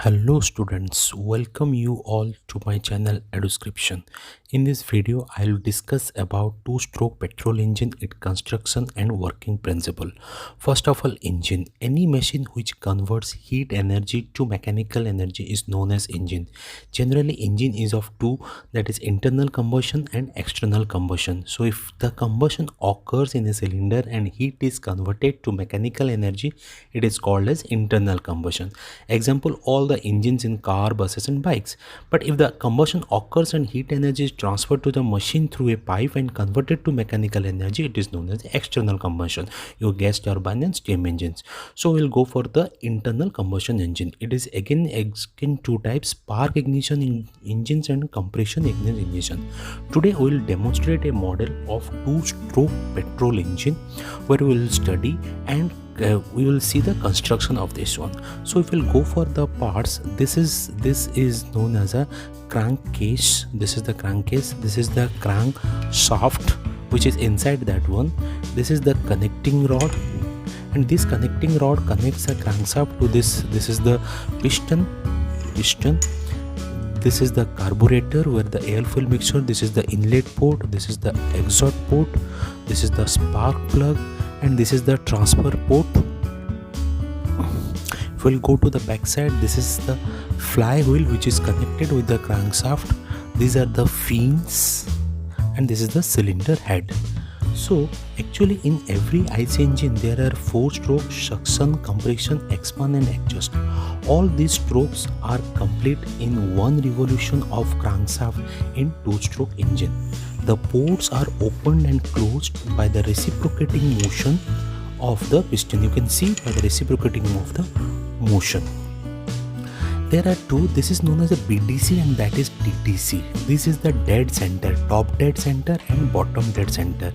Hello students, welcome you all to my channel Eduscription. In this video, I will discuss about two-stroke petrol engine, its construction and working principle. First of all, engine. Any machine which converts heat energy to mechanical energy is known as engine. Generally, engine is of two, that is internal combustion and external combustion. So if the combustion occurs in a cylinder and heat is converted to mechanical energy, it is called as internal combustion. Example, all the engines in car, buses and bikes. But if the combustion occurs and heat energy is transferred to the machine through a pipe and converted to mechanical energy, it is known as external combustion. Your gas turbine and steam engines. So we'll go for the internal combustion engine. It is again two types: spark ignition engines and compression ignition. Today we will demonstrate a model of two-stroke petrol engine where we will study and we will see the construction of this one. So if we'll go for the parts, this is known as a crankcase. This is the crankcase. This is the crank shaft which is inside that one. This is the connecting rod, and this connecting rod connects a crankshaft to this. This is the piston. This is the carburetor where the air fuel mixture. This is the inlet port. This is the exhaust port. This is the spark plug, and this is the transfer port. If we'll go to the back side, this is the flywheel which is connected with the crankshaft. These are the fins, and this is the cylinder head. So actually in every IC engine there are 4 strokes: suction, compression, expand and exhaust. All these strokes are complete in one revolution of crankshaft in two-stroke engine. The ports are opened and closed by the reciprocating motion of the piston. You can see by the reciprocating of the motion. There are two. This is known as a BDC and that is DDC. This is the dead center, top dead center and bottom dead center.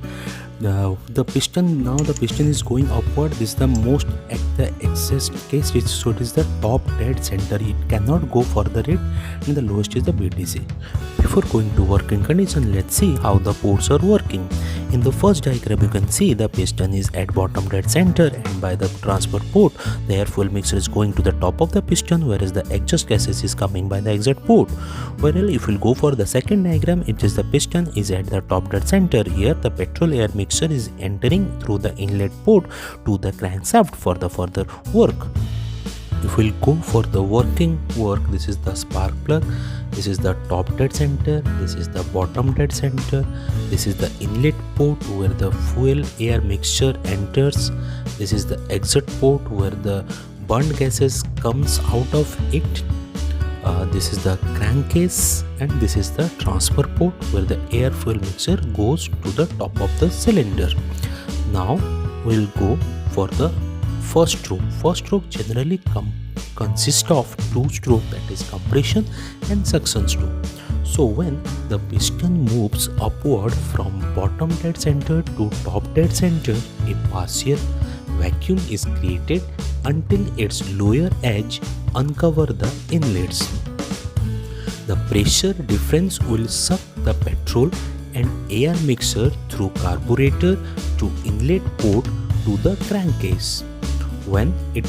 The piston is going upward. This is the most at the excess case, so it is the top dead center. It cannot go further it, and the lowest is the BDC. Before going to working condition, let's see how the ports are working. In the first diagram, you can see the piston is at bottom dead center, and by the transfer port, the air fuel mixture is going to the top of the piston, whereas the exhaust gases is coming by the exit port. Whereas if we go for the second diagram, it is the piston is at the top dead center. Here, the petrol air mixture is entering through the inlet port to the crankshaft for the further work. If we'll go for the working work, this is the spark plug, this is the top dead center, this is the bottom dead center, this is the inlet port where the fuel air mixture enters, this is the exit port where the burnt gases comes out of it, this is the crankcase, and this is the transfer port where the air fuel mixture goes to the top of the cylinder. Now we'll go for the first stroke. First stroke generally consists of two strokes, that is compression and suction stroke. So when the piston moves upward from bottom dead center to top dead center, a partial vacuum is created until its lower edge uncover the inlets. The pressure difference will suck the petrol and air mixture through carburetor to inlet port to the crankcase. When it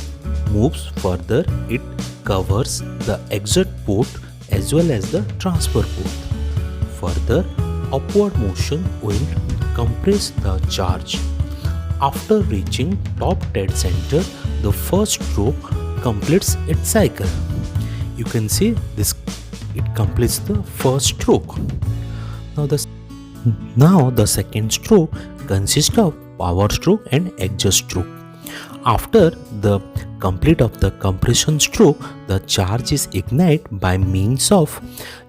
moves further, it covers the exit port as well as the transfer port. Further, upward motion will compress the charge. After reaching top dead center, the first stroke completes its cycle. You can see this, it completes the first stroke. Now the second stroke consists of power stroke and exhaust stroke. After the complete of the compression stroke, the charge is ignited by means of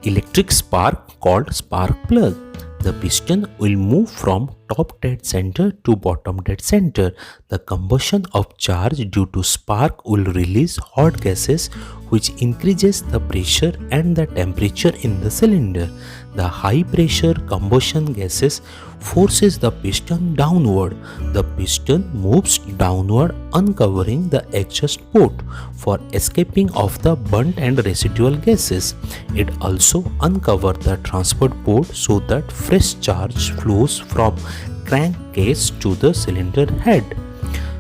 electric spark called spark plug. The piston will move from top dead center to bottom dead center. The combustion of charge due to spark will release hot gases which increases the pressure and the temperature in the cylinder. The high pressure combustion gases forces the piston downward. The piston moves downward, uncovering the exhaust port for escaping of the burnt and residual gases. It also uncovers the transport port so that fresh charge flows from crankcase to the cylinder head.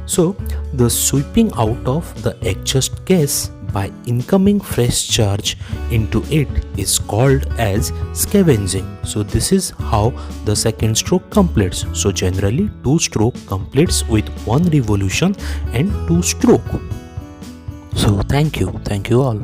So the sweeping out of the exhaust gas by incoming fresh charge into it is called as scavenging. So this is how the second stroke completes. So generally 2 stroke completes with 1 revolution and 2 stroke. So thank you all.